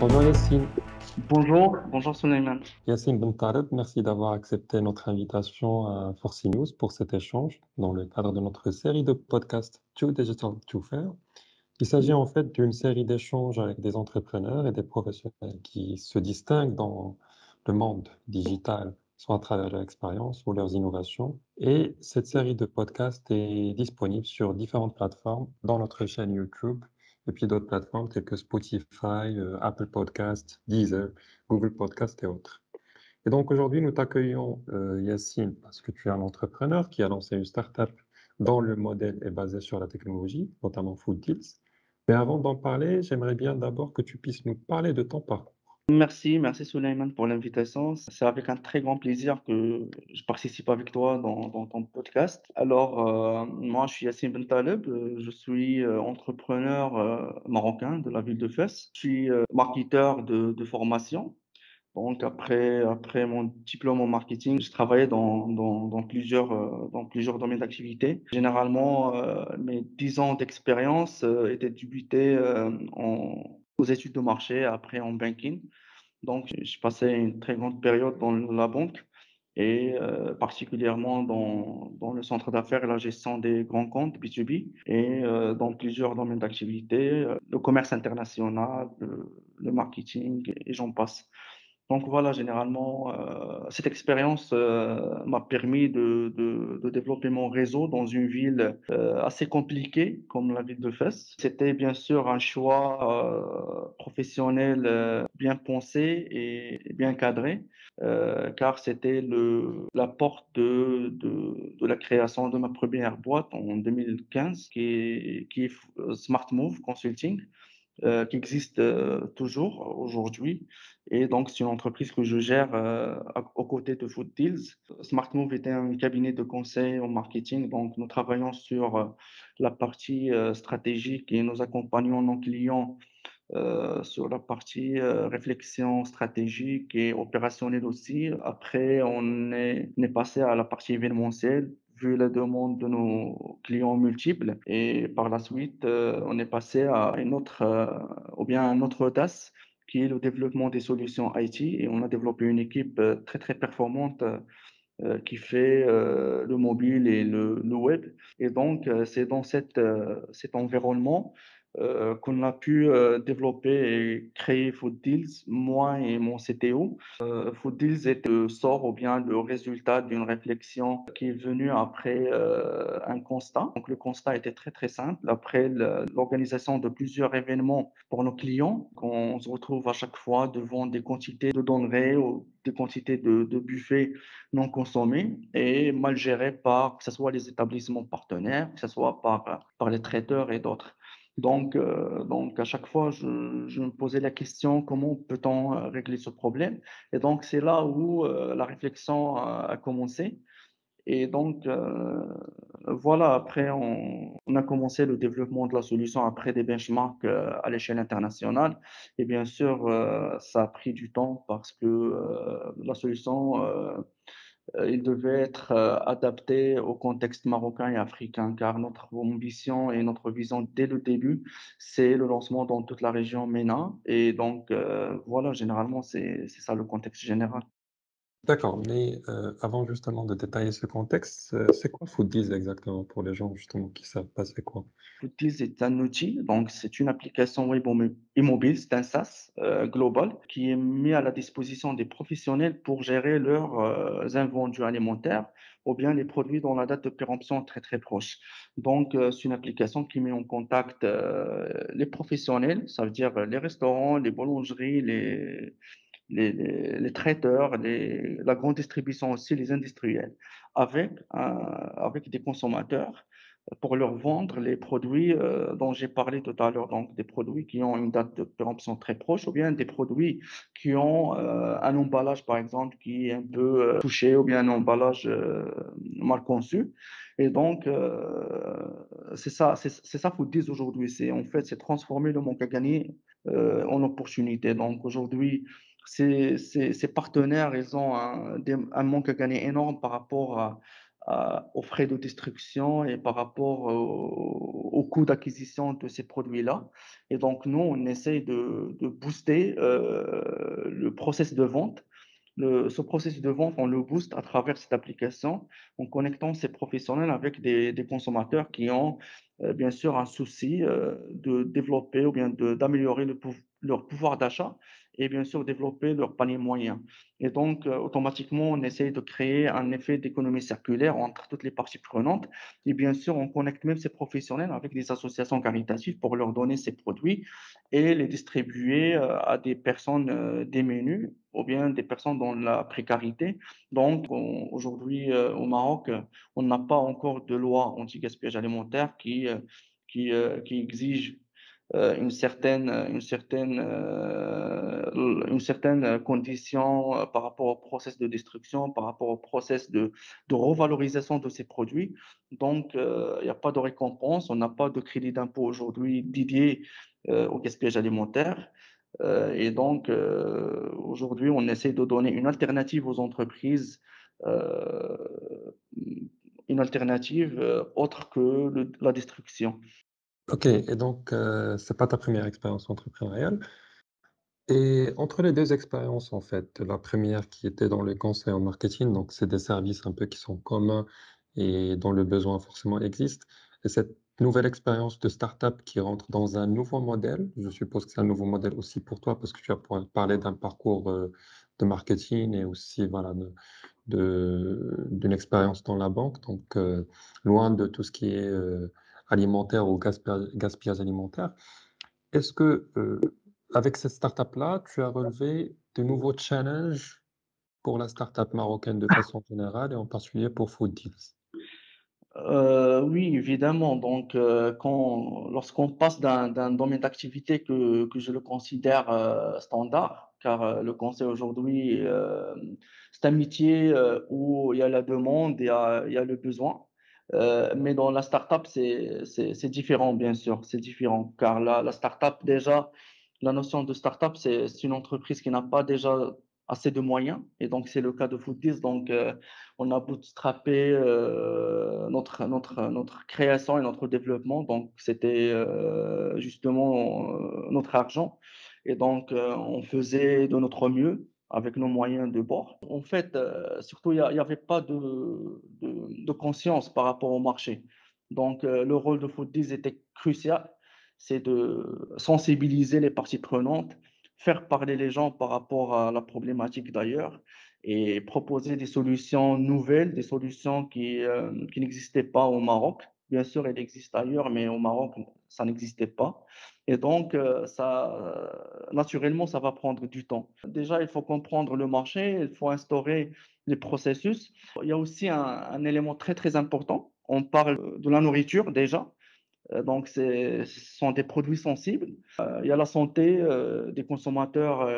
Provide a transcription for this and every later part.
Bonjour Yassine. Bonjour Souleymane. Yassine Ben Tareb, merci d'avoir accepté notre invitation à Forcy News pour cet échange dans le cadre de notre série de podcasts Too Digital to Fair. Il s'agit en fait d'une série d'échanges avec des entrepreneurs et des professionnels qui se distinguent dans le monde digital, soit à travers leur expérience ou leurs innovations. Et cette série de podcasts est disponible sur différentes plateformes, dans notre chaîne YouTube, et puis d'autres plateformes telles que Spotify, Apple Podcasts, Deezer, Google Podcasts et autres. Et donc aujourd'hui, nous t'accueillons, Yacine, parce que tu es un entrepreneur qui a lancé une startup dont le modèle est basé sur la technologie, notamment Food Deals. Mais avant d'en parler, j'aimerais bien d'abord que tu puisses nous parler de ton parcours. Merci Souleymane pour l'invitation. C'est avec un très grand plaisir que je participe avec toi dans ton podcast. Alors, moi, je suis Yassine Ben Taleb, je suis entrepreneur marocain de la ville de Fès. Je suis marketeur de formation. Donc, après mon diplôme en marketing, je travaillais dans plusieurs domaines d'activité. Généralement, mes 10 ans d'expérience étaient débutés aux études de marché, après en banking. Donc, je passais une très grande période dans la banque et particulièrement dans le centre d'affaires et la gestion des grands comptes B2B et dans plusieurs domaines d'activité, le commerce international, le marketing et j'en passe. Donc voilà, généralement, cette expérience m'a permis de développer mon réseau dans une ville assez compliquée comme la ville de Fès. C'était bien sûr un choix professionnel bien pensé et bien cadré, car c'était la porte de la création de ma première boîte en 2015, qui est Smart Move Consulting, qui existe toujours aujourd'hui. Et donc, c'est une entreprise que je gère aux côtés de Food Deals. SmartMove était un cabinet de conseil en marketing. Donc, nous travaillons sur la partie stratégique et nous accompagnons nos clients sur la partie réflexion stratégique et opérationnelle aussi. Après, on est passé à la partie événementielle, vu la demande de nos clients multiples. Et par la suite, on est passé à ou bien un autre audace, qui est le développement des solutions IT. Et on a développé une équipe très, très performante qui fait le mobile et le web. Et donc, c'est dans cet environnement qu'on a pu développer et créer Food Deals, moi et mon CTO. Food Deals est le sort ou bien le résultat d'une réflexion qui est venue après un constat. Donc, le constat était très, très simple. Après l'organisation de plusieurs événements pour nos clients, on se retrouve à chaque fois devant des quantités de denrées ou des quantités de buffets non consommés et mal gérés par, que ce soit les établissements partenaires, que ce soit par les traiteurs et d'autres. Donc, à chaque fois, je me posais la question, comment peut-on régler ce problème? Et donc, c'est là où la réflexion a commencé. Et donc, voilà, après, on a commencé le développement de la solution après des benchmarks à l'échelle internationale. Et bien sûr, ça a pris du temps parce que la solution, il devait être adapté au contexte marocain et africain, car notre ambition et notre vision dès le début, c'est le lancement dans toute la région MENA. Et donc, voilà, généralement, c'est ça le contexte général. D'accord, mais avant justement de détailler ce contexte, c'est quoi Food Deals exactement pour les gens justement qui savent pas c'est quoi? Foodteas est un outil, donc c'est une application web et mobile, c'est un SaaS global qui est mis à la disposition des professionnels pour gérer leurs invendus alimentaires ou bien les produits dont la date de péremption est très très proche. Donc c'est une application qui met en contact les professionnels, ça veut dire les restaurants, les boulangeries, les traiteurs, la grande distribution aussi, les industriels, avec des consommateurs pour leur vendre les produits dont j'ai parlé tout à l'heure, donc des produits qui ont une date de péremption très proche, ou bien des produits qui ont un emballage, par exemple, qui est un peu touché, ou bien un emballage mal conçu. Et donc, c'est ça faut dire aujourd'hui. En fait, c'est transformer le manque à gagner en opportunité. Donc, aujourd'hui, ces partenaires, ils ont un manque à gagner énorme par rapport aux frais de destruction et par rapport au coût d'acquisition de ces produits-là. Et donc, nous, on essaye de booster le process de vente. Ce processus de vente, on le booste à travers cette application en connectant ces professionnels avec des consommateurs qui ont bien sûr un souci de développer ou bien d'améliorer leur pouvoir d'achat et bien sûr développer leur panier moyen. Et donc, automatiquement, on essaye de créer un effet d'économie circulaire entre toutes les parties prenantes. Et bien sûr, on connecte même ces professionnels avec des associations caritatives pour leur donner ces produits et les distribuer à des personnes démunies ou bien des personnes dans la précarité. Donc, aujourd'hui, au Maroc, on n'a pas encore de loi anti-gaspillage alimentaire qui exige une certaine condition par rapport au process de destruction, par rapport au process de revalorisation de ces produits. Donc, il n'y a pas de récompense, on n'a pas de crédit d'impôt aujourd'hui dédié au gaspillage alimentaire. Et donc, aujourd'hui, on essaie de donner une alternative aux entreprises, euh, une alternative autre que la destruction. Ok, et donc, c'est pas ta première expérience entrepreneuriale. Et entre les deux expériences, en fait, la première qui était dans le conseil en marketing, donc c'est des services un peu qui sont communs et dont le besoin forcément existe. Et cette nouvelle expérience de start-up qui rentre dans un nouveau modèle, je suppose que c'est un nouveau modèle aussi pour toi parce que tu as parlé d'un parcours de marketing et aussi voilà, d'une expérience dans la banque, donc loin de tout ce qui est alimentaire ou gaspillage alimentaire. Est-ce que, avec cette startup-là, tu as relevé de nouveaux challenges pour la startup marocaine de façon générale et en particulier pour Food Deals? Oui, évidemment. Donc, lorsqu'on passe d'un domaine d'activité que je le considère standard, car le conseil aujourd'hui, c'est un métier où il y a la demande, il y a le besoin. Mais dans la startup, c'est différent, bien sûr. C'est différent, car la startup, déjà, la notion de startup, c'est une entreprise qui n'a pas déjà assez de moyens. Et donc, c'est le cas de Foodis. Donc, on a bootstrappé notre création et notre développement. Donc, c'était justement notre argent. Et donc, on faisait de notre mieux avec nos moyens de bord. En fait, surtout, il y avait pas de conscience par rapport au marché. Donc, le rôle de Foodies était crucial. C'est de sensibiliser les parties prenantes, faire parler les gens par rapport à la problématique d'ailleurs et proposer des solutions nouvelles, des solutions qui n'existaient pas au Maroc. Bien sûr, elles existent ailleurs, mais au Maroc, ça n'existait pas. Et donc, naturellement, ça va prendre du temps. Déjà, il faut comprendre le marché, il faut instaurer les processus. Il y a aussi un élément très, très important. On parle de la nourriture déjà. Donc, ce sont des produits sensibles. Il y a la santé des consommateurs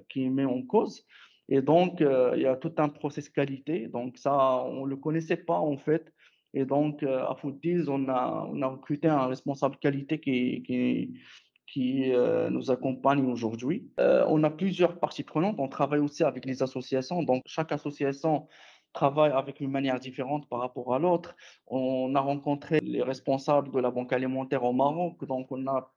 qui est mis en cause. Et donc, il y a tout un process qualité. Donc, ça, on ne le connaissait pas en fait. Et donc, à Foodies, on a recruté un responsable qualité qui nous accompagne aujourd'hui. On a plusieurs parties prenantes. On travaille aussi avec les associations. Donc, chaque association travaille avec une manière différente par rapport à l'autre. On a rencontré les responsables de la banque alimentaire au Maroc. Donc, on a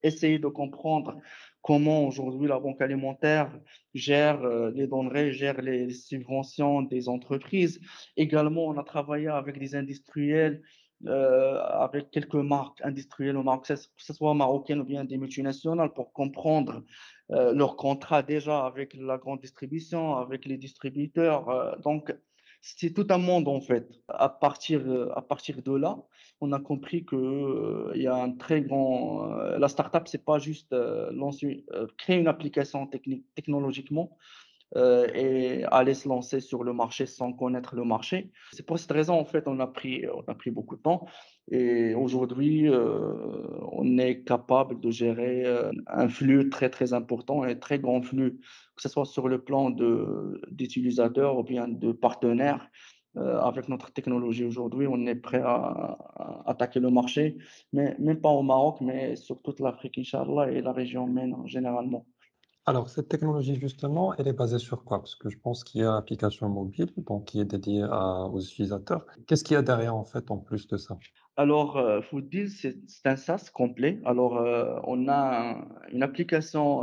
essayé de comprendre comment aujourd'hui la banque alimentaire gère les denrées, gère les subventions des entreprises. Également, on a travaillé avec des industriels, avec quelques marques industrielles au Maroc, que ce soit marocaines ou bien des multinationales, pour comprendre leurs contrats déjà avec la grande distribution, avec les distributeurs. Donc, c'est tout un monde en fait. À partir de là, on a compris que il y a un très grand. La startup, c'est pas juste créer une application technique technologiquement et aller se lancer sur le marché sans connaître le marché. C'est pour cette raison, en fait, on a pris beaucoup de temps. Et aujourd'hui, on est capable de gérer un flux très, très important, un très grand flux, que ce soit sur le plan d'utilisateurs ou bien de partenaires. Avec notre technologie aujourd'hui, on est prêt à attaquer le marché, mais même pas au Maroc, mais sur toute l'Afrique, Inch'Allah, et la région MENA généralement. Alors, cette technologie, justement, elle est basée sur quoi? Parce que je pense qu'il y a l'application mobile, donc qui est dédiée aux utilisateurs. Qu'est-ce qu'il y a derrière, en fait, en plus de ça? Alors, Fooddeal, c'est un SaaS complet. Alors, on a une application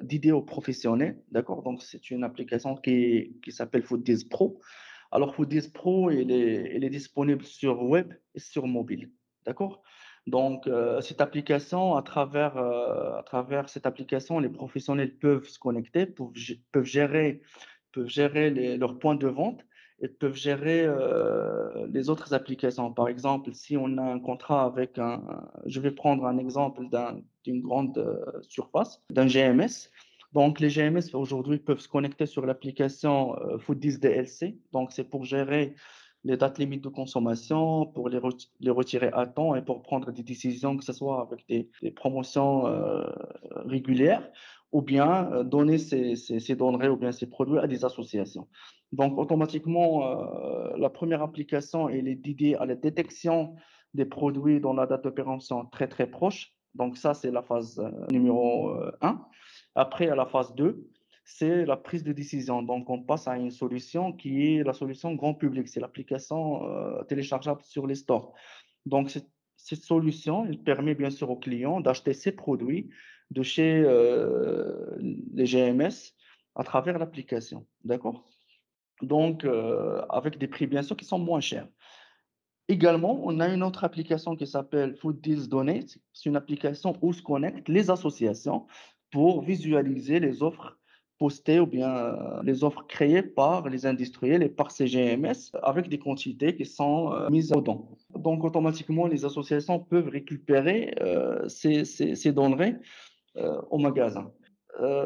dédiée aux professionnels, d'accord? Donc, c'est une application qui s'appelle Fooddeals Pro. Alors, Fooddeals Pro, elle est disponible sur web et sur mobile, d'accord? Donc, cette application, à travers cette application, les professionnels peuvent se connecter, peuvent gérer leurs points de vente et peuvent gérer les autres applications. Par exemple, si on a un contrat avec je vais prendre un exemple d'une grande surface, d'un GMS. Donc, les GMS aujourd'hui peuvent se connecter sur l'application Foodies DLC. Donc, c'est pour gérer les dates limites de consommation, pour les retirer à temps et pour prendre des décisions, que ce soit avec des promotions régulières ou bien donner ces denrées ou bien ces produits à des associations. Donc, automatiquement, la première application, elle est dédiée à la détection des produits dont la date de péremption est très, très proche. Donc, ça, c'est la phase numéro 1. Après, à la phase 2, c'est la prise de décision. Donc, on passe à une solution qui est la solution grand public. C'est l'application téléchargeable sur les stores. Donc, cette solution, elle permet bien sûr aux clients d'acheter ces produits de chez les GMS à travers l'application. D'accord? Donc, avec des prix bien sûr qui sont moins chers. Également, on a une autre application qui s'appelle Food Deals Donate. C'est une application où se connectent les associations pour visualiser les offres postées ou bien les offres créées par les industriels et par ces GMS avec des quantités qui sont mises aux dons. Donc, automatiquement, les associations peuvent récupérer ces denrées au magasin.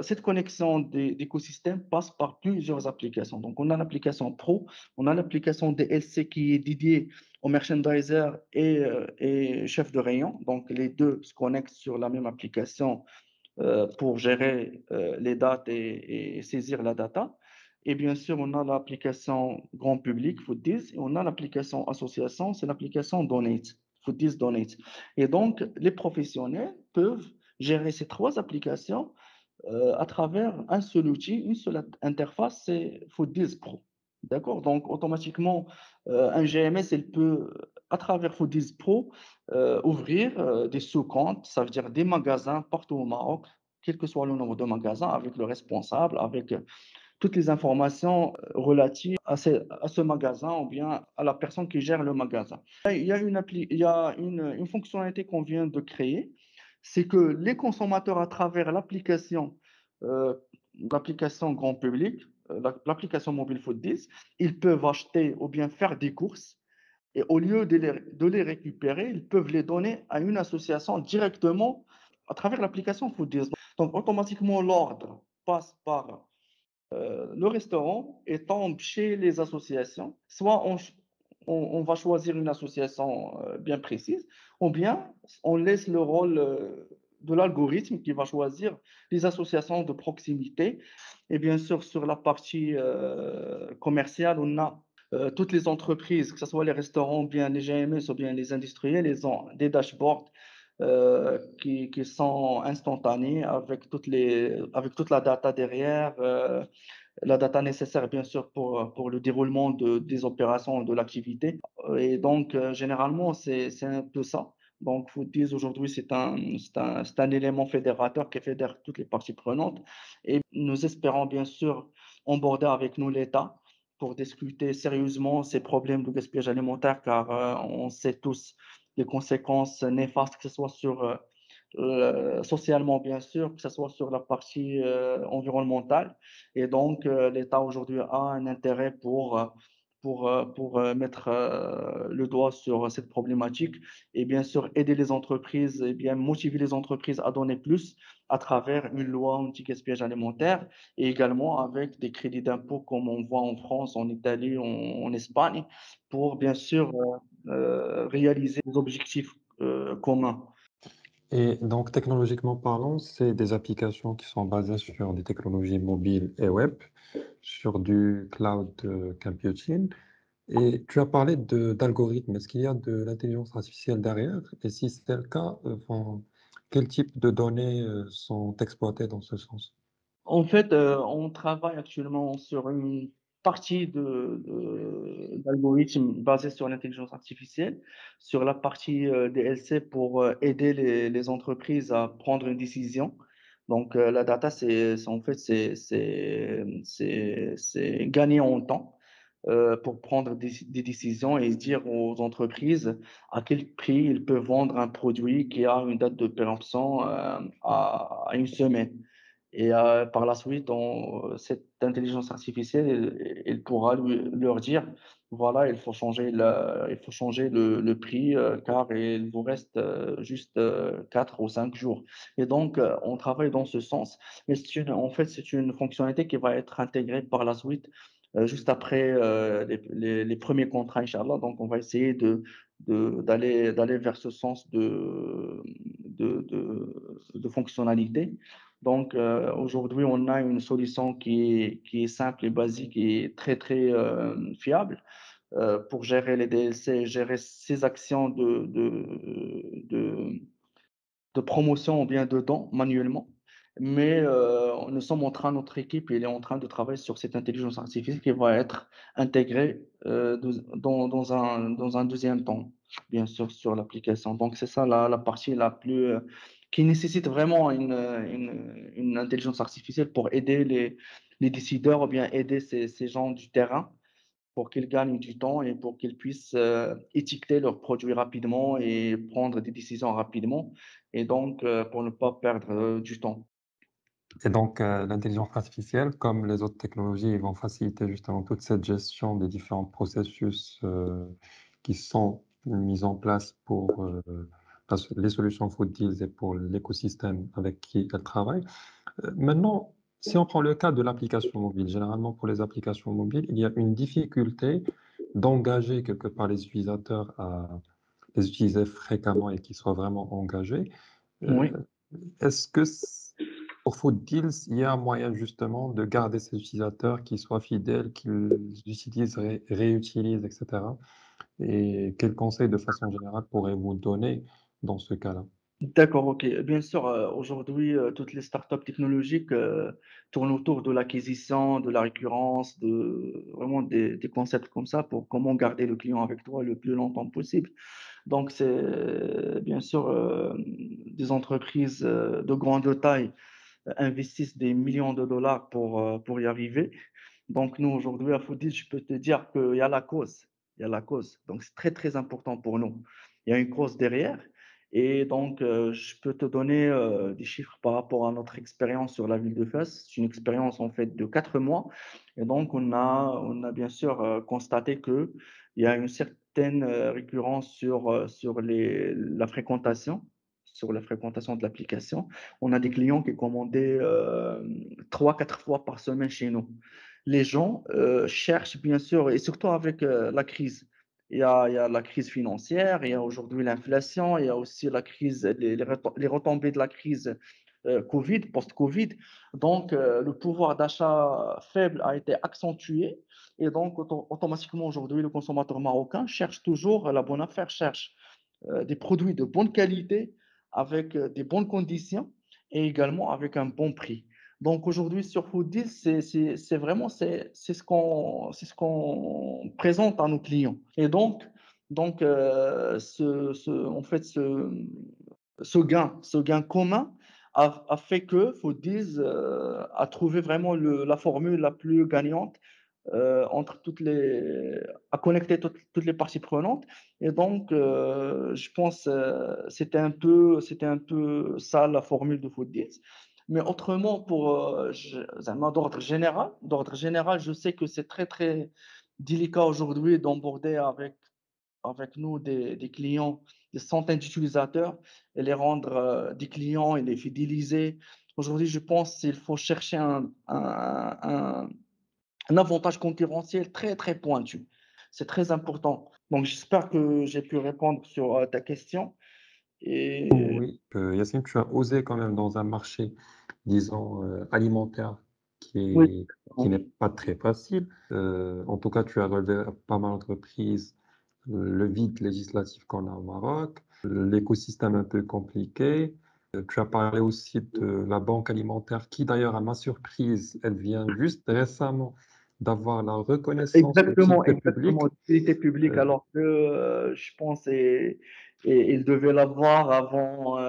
Cette connexion d'écosystème passe par plusieurs applications. Donc, on a l'application Pro, on a l'application DLC qui est dédiée au merchandiser et chef de rayon. Donc, les deux se connectent sur la même application pour gérer les dates et saisir la data. Et bien sûr, on a l'application grand public, Foodies, et on a l'application association, c'est l'application Donate, Foodies Donate. Et donc, les professionnels peuvent gérer ces trois applications à travers un seul outil, une seule interface, c'est Foodies Pro. D'accord? Donc, automatiquement, un GMS, il peut, à travers Foodies Pro, ouvrir des sous-comptes, ça veut dire des magasins partout au Maroc, quel que soit le nombre de magasins, avec le responsable, avec toutes les informations relatives à ce magasin ou bien à la personne qui gère le magasin. Il y a une fonctionnalité qu'on vient de créer, c'est que les consommateurs, à travers euh, l'application grand public, l'application mobile Food 10, ils peuvent acheter ou bien faire des courses et au lieu de les récupérer, ils peuvent les donner à une association directement à travers l'application Food 10. Donc, automatiquement, l'ordre passe par le restaurant et tombe chez les associations. Soit on va choisir une association bien précise, ou bien on laisse le rôle de l'algorithme qui va choisir les associations de proximité. Et bien sûr, sur la partie commerciale, on a toutes les entreprises, que ce soit les restaurants, ou bien les GMS, ou bien les industriels, ils ont des dashboards qui sont instantanés avec toute la data derrière, la data nécessaire, bien sûr, pour le déroulement des opérations de l'activité. Et donc, généralement, c'est un peu ça. Donc, Foodies, aujourd'hui, c'est un élément fédérateur qui fédère toutes les parties prenantes. Et nous espérons, bien sûr, emborder avec nous l'État pour discuter sérieusement ces problèmes de gaspillage alimentaire, car on sait tous les conséquences néfastes, que ce soit socialement, bien sûr, que ce soit sur la partie environnementale. Et donc, l'État aujourd'hui a un intérêt pour mettre le doigt sur cette problématique et bien sûr aider les entreprises et bien motiver les entreprises à donner plus à travers une loi anti-gaspillage alimentaire et également avec des crédits d'impôt comme on voit en France, en Italie, en Espagne, pour bien sûr réaliser des objectifs communs. Et donc, technologiquement parlant, c'est des applications qui sont basées sur des technologies mobiles et web, sur du cloud computing. Et tu as parlé d'algorithmes. Est-ce qu'il y a de l'intelligence artificielle derrière? Et si c'est le cas, enfin, quel type de données sont exploitées dans ce sens? En fait, on travaille actuellement sur une partie d'algorithmes basés sur l'intelligence artificielle, sur la partie, DLC pour, aider les entreprises à prendre une décision. Donc, la data, c'est en fait, c'est gagner en temps, pour prendre des décisions et dire aux entreprises à quel prix ils peuvent vendre un produit qui a une date de péremption, à 1 semaine. Et par la suite, cette intelligence artificielle, elle pourra leur dire, voilà, il faut changer le prix, car il vous reste juste 4 ou 5 jours. Et donc, on travaille dans ce sens. Mais en fait, c'est une fonctionnalité qui va être intégrée par la suite, juste après les premiers contrats, Inch'Allah. Donc, on va essayer d'aller vers ce sens de fonctionnalité. Donc, aujourd'hui, on a une solution qui est simple et basique et très, très fiable pour gérer les DLC, gérer ces actions de promotion ou bien de dons manuellement. Mais nous sommes en train, notre équipe elle est en train de travailler sur cette intelligence artificielle qui va être intégrée dans un deuxième temps, bien sûr, sur l'application. Donc, c'est ça la partie la plus qui nécessite vraiment une intelligence artificielle pour aider les décideurs ou bien aider ces gens du terrain pour qu'ils gagnent du temps et pour qu'ils puissent étiqueter leurs produits rapidement et prendre des décisions rapidement, et donc pour ne pas perdre du temps. Et donc, l'intelligence artificielle, comme les autres technologies, ils vont faciliter justement toute cette gestion des différents processus qui sont mis en place pour les solutions Food Deals et pour l'écosystème avec qui elles travaillent. Maintenant, si on prend le cas de l'application mobile, généralement pour les applications mobiles, il y a une difficulté d'engager quelque part les utilisateurs à les utiliser fréquemment et qu'ils soient vraiment engagés. Euh, Oui. Est-ce que pour Food Deals, il y a un moyen justement de garder ces utilisateurs qui soient fidèles, qu'ils utilisent, réutilisent, etc. Et quels conseils de façon générale pourrez-vous donner dans ce cas-là? D'accord, OK. Bien sûr, aujourd'hui, toutes les startups technologiques, tournent autour de l'acquisition, de la récurrence, vraiment des concepts comme ça pour comment garder le client avec toi le plus longtemps possible. Donc c'est bien sûr, des entreprises, de grande taille, investissent des millions de dollars pour y arriver. Donc nous, aujourd'hui, à Foodie, je peux te dire qu'il y a la cause. Il y a la cause. Donc c'est très, très important pour nous. Il y a une cause derrière. Et donc, je peux te donner des chiffres par rapport à notre expérience sur la ville de Fès. C'est une expérience en fait de 4 mois. Et donc, on a bien sûr constaté qu'il y a une certaine récurrence sur la fréquentation de l'application. On a des clients qui commandaient 3, 4 fois par semaine chez nous. Les gens cherchent bien sûr, et surtout avec la crise. Il y a la crise financière, il y a aujourd'hui l'inflation, il y a aussi la crise, les retombées de la crise Covid, post-Covid. Donc, le pouvoir d'achat faible a été accentué. Et donc, automatiquement, aujourd'hui, le consommateur marocain cherche toujours la bonne affaire, cherche des produits de bonne qualité, avec des bonnes conditions et également avec un bon prix. Donc aujourd'hui sur Foodie, c'est vraiment c'est ce qu'on présente à nos clients. Et donc en fait ce gain commun a fait que Foodies a trouvé vraiment la formule la plus gagnante entre à connecter toutes les parties prenantes. Et donc, je pense c'était un peu ça la formule de Food10. Mais autrement, d'ordre général, je sais que c'est très, très délicat aujourd'hui d'emborder avec nous des clients, des centaines d'utilisateurs, et les rendre des clients et les fidéliser. Aujourd'hui, je pense qu'il faut chercher un avantage concurrentiel très, très pointu. C'est très important. Donc, j'espère que j'ai pu répondre sur ta question. Et Oui, Yacine, tu as osé quand même dans un marché, disons, alimentaire oui, qui n'est pas très facile. En tout cas, tu as relevé pas mal d'entreprises, le vide législatif qu'on a au Maroc, l'écosystème un peu compliqué. Tu as parlé aussi de la banque alimentaire qui d'ailleurs, à ma surprise, elle vient juste récemment d'avoir la reconnaissance Exactement, d'utilité exactement, publique. d'utilité publique, Heu, alors que je pense et ils devaient l'avoir avant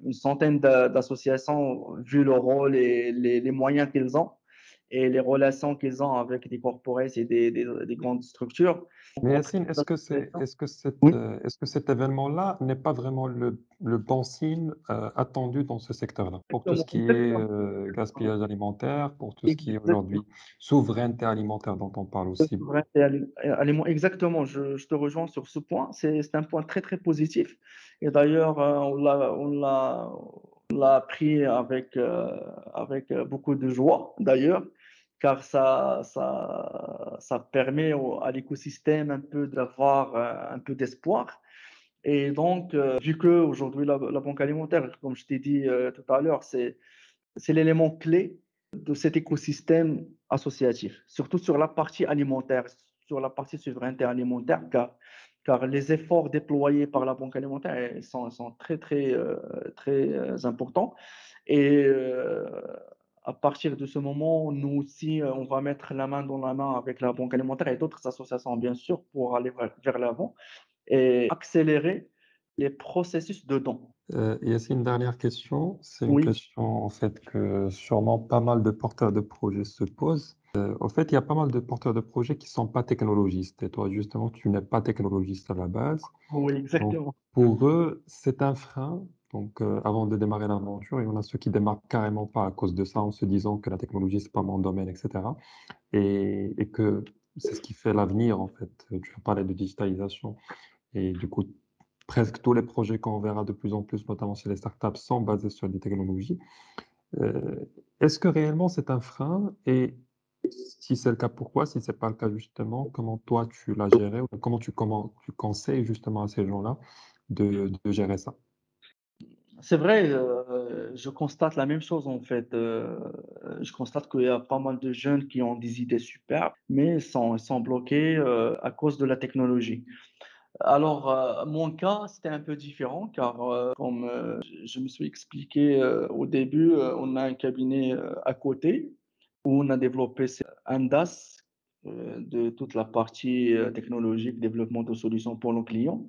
une centaine d'associations, vu le rôle et les moyens qu'ils ont et les relations qu'ils ont avec des corporates et des grandes structures. mais Entre Yacine, les associations. Oui, est-ce que cet événement-là n'est pas vraiment le bon signe, attendu dans ce secteur-là? Pour tout ce exactement, qui est, exactement. gaspillage alimentaire, pour tout ce qui est Exactement. aujourd'hui souveraineté alimentaire dont on parle De aussi. souveraineté aliment exactement, je te rejoins sur ce point. C'est un point très, très positif et d'ailleurs, on l'a pris avec beaucoup de joie d'ailleurs, car ça permet à l'écosystème un peu d'avoir, un peu d'espoir et donc, vu qu'aujourd'hui la banque alimentaire, comme je t'ai dit, tout à l'heure, c'est l'élément clé de cet écosystème associatif, surtout sur la partie alimentaire, sur la partie souveraineté alimentaire, car les efforts déployés par la Banque alimentaire sont très, très, très importants. Et à partir de ce moment, nous aussi, on va mettre la main dans la main avec la Banque alimentaire et d'autres associations, bien sûr, pour aller vers l'avant et accélérer les processus de dons. Et c'est une dernière question. C'est une Oui, question, en fait, que sûrement pas mal de porteurs de projets se posent. En fait, il y a pas mal de porteurs de projets qui sont pas technologistes. Et toi, justement, tu n'es pas technologiste à la base. oui, Donc, exactement. pour eux, c'est un frein. Donc, avant de démarrer l'aventure, il y en a ceux qui démarrent carrément pas à cause de ça, en se disant que la technologie, c'est pas mon domaine, etc. Et que c'est ce qui fait l'avenir, en fait. Tu as parlé de digitalisation. Et du coup, presque tous les projets qu'on verra de plus en plus, notamment chez les startups, sont basés sur des technologies. Est-ce que réellement c'est un frein? Et si c'est le cas, pourquoi? Si c'est pas le cas, justement, comment toi tu l'as géré? Ou comment tu conseilles justement à ces gens-là de gérer ça? C'est vrai, je constate la même chose en fait. Je constate qu'il y a pas mal de jeunes qui ont des idées super, mais sont bloqués à cause de la technologie. Alors, mon cas, c'était un peu différent car comme je me suis expliqué au début, on a un cabinet à côté où on a développé un DAS de toute la partie technologique, développement de solutions pour nos clients.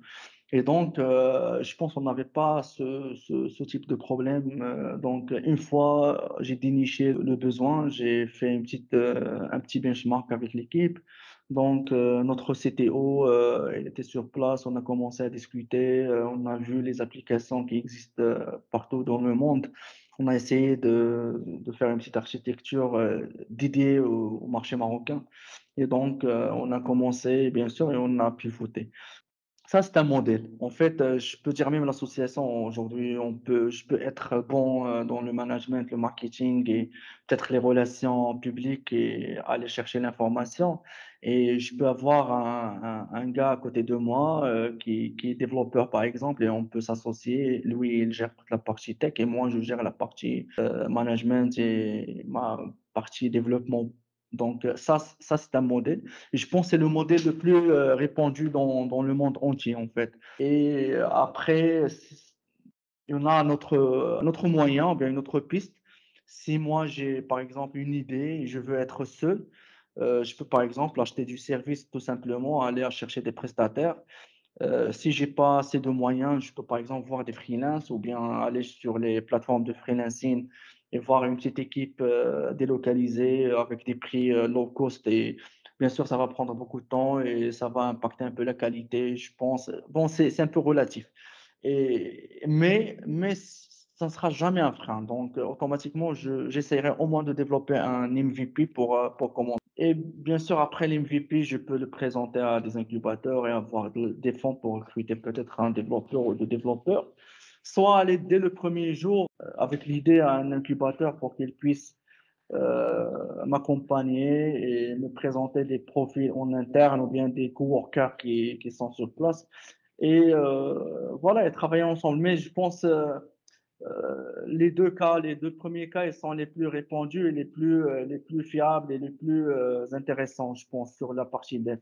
Et donc, je pense qu'on n'avait pas ce type de problème. Donc, une fois j'ai déniché le besoin, j'ai fait un petit benchmark avec l'équipe. Donc, notre CTO, il était sur place, on a commencé à discuter, on a vu les applications qui existent partout dans le monde. On a essayé de faire une petite architecture dédiée au marché marocain. Et donc, on a commencé, bien sûr, et on a pivoté. Ça, c'est un modèle. En fait, je peux dire même l'association aujourd'hui, je peux être bon dans le management, le marketing et peut-être les relations publiques et aller chercher l'information. Et je peux avoir un gars à côté de moi qui est développeur, par exemple, et on peut s'associer. Lui, il gère toute la partie tech et moi, je gère la partie management et ma partie développement. Donc, ça, c'est un modèle. Et je pense que c'est le modèle le plus répandu dans le monde entier, en fait. Et après, il y en a un autre moyen, ou bien une autre piste. Si moi, j'ai par exemple une idée et je veux être seul, je peux par exemple acheter du service tout simplement, aller chercher des prestataires. Si j'ai pas assez de moyens, je peux par exemple voir des freelances ou bien aller sur les plateformes de freelancing et voir une petite équipe délocalisée avec des prix low cost. Et bien sûr, ça va prendre beaucoup de temps et ça va impacter un peu la qualité, je pense. Bon, c'est un peu relatif. Mais ça ne sera jamais un frein. Donc, automatiquement, j'essaierai au moins de développer un MVP pour commencer. Et bien sûr, après l'MVP, je peux le présenter à des incubateurs et avoir des fonds pour recruter peut-être un développeur ou deux développeurs. Soit aller dès le premier jour avec l'idée à un incubateur pour qu'il puisse m'accompagner et me présenter des profils en interne ou bien des coworkers qui sont sur place. Et voilà, et travailler ensemble. Mais je pense les deux premiers cas, ils sont les plus répandus et les plus fiables et les plus intéressants, je pense, sur la partie dev.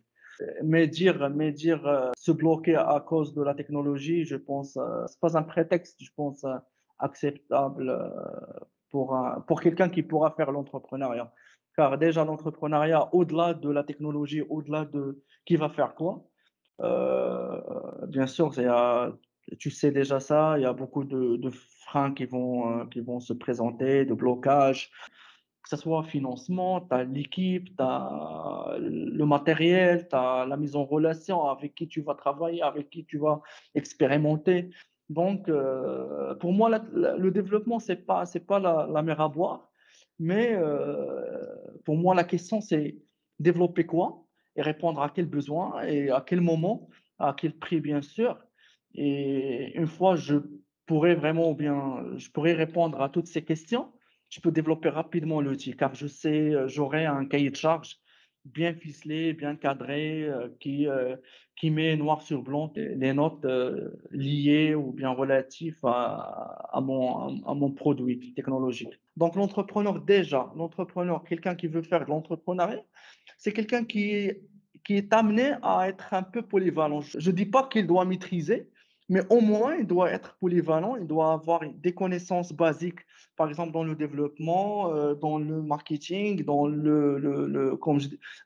Se bloquer à cause de la technologie, je pense, c'est pas un prétexte, je pense, acceptable pour quelqu'un qui pourra faire l'entrepreneuriat. Car déjà, l'entrepreneuriat, au-delà de la technologie, au-delà de qui va faire quoi, bien sûr, tu sais déjà ça, il y a beaucoup de freins qui vont se présenter, de blocages, que ce soit financement, tu as l'équipe, tu as le matériel, tu as la mise en relation avec qui tu vas travailler, avec qui tu vas expérimenter. Donc, pour moi, le développement, c'est pas la mer à boire, mais pour moi, la question, c'est développer quoi et répondre à quel besoin et à quel moment, à quel prix, bien sûr. Et une fois, je pourrais répondre à toutes ces questions, je peux développer rapidement l'outil car je sais, j'aurai un cahier de charges bien ficelé, bien cadré, qui met noir sur blanc les notes liées ou bien relatives à mon produit technologique. Donc, l'entrepreneur, quelqu'un qui veut faire de l'entrepreneuriat, c'est quelqu'un qui est amené à être un peu polyvalent. Je ne dis pas qu'il doit maîtriser, mais au moins il doit être polyvalent, il doit avoir des connaissances basiques par exemple dans le développement, dans le marketing, dans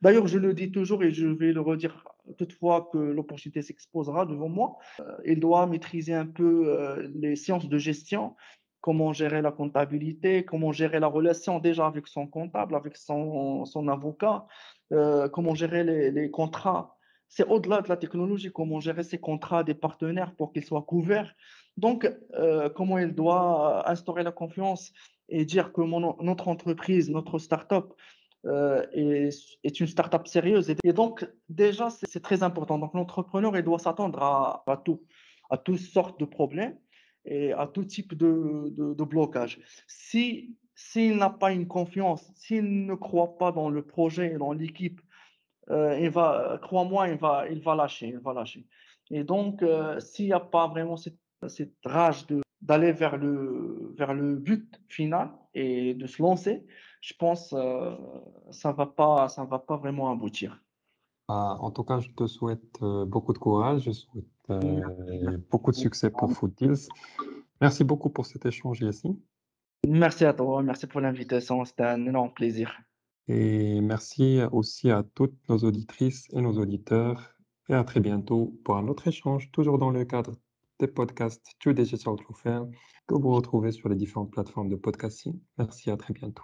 d'ailleurs, je le dis toujours et je vais le redire toutefois que l'opportunité s'exposera devant moi. Il doit maîtriser un peu les sciences de gestion, comment gérer la comptabilité, comment gérer la relation déjà avec son comptable, avec son avocat, comment gérer les contrats. C'est au-delà de la technologie, comment gérer ces contrats des partenaires pour qu'ils soient couverts. Donc, comment il doit instaurer la confiance et dire que notre entreprise, notre start-up est une start-up sérieuse. Et donc, déjà, c'est très important. Donc, l'entrepreneur, il doit s'attendre à tout, à toutes sortes de problèmes et à tout type de blocage. S'il n'a pas une confiance, s'il ne croit pas dans le projet et dans l'équipe, crois-moi, il va lâcher, il va lâcher. Et donc, s'il n'y a pas vraiment cette rage d'aller vers le but final et de se lancer, je pense ça va pas vraiment aboutir. En tout cas, je te souhaite beaucoup de courage, je souhaite Merci beaucoup de beaucoup. succès pour Food Deals. Merci beaucoup pour cet échange, Yacine. Merci à toi, merci pour l'invitation, c'était un énorme plaisir. Et merci aussi à toutes nos auditrices et nos auditeurs. Et à très bientôt pour un autre échange, toujours dans le cadre des podcasts True Digital True Fair, que vous retrouvez sur les différentes plateformes de podcasting. Merci, à très bientôt.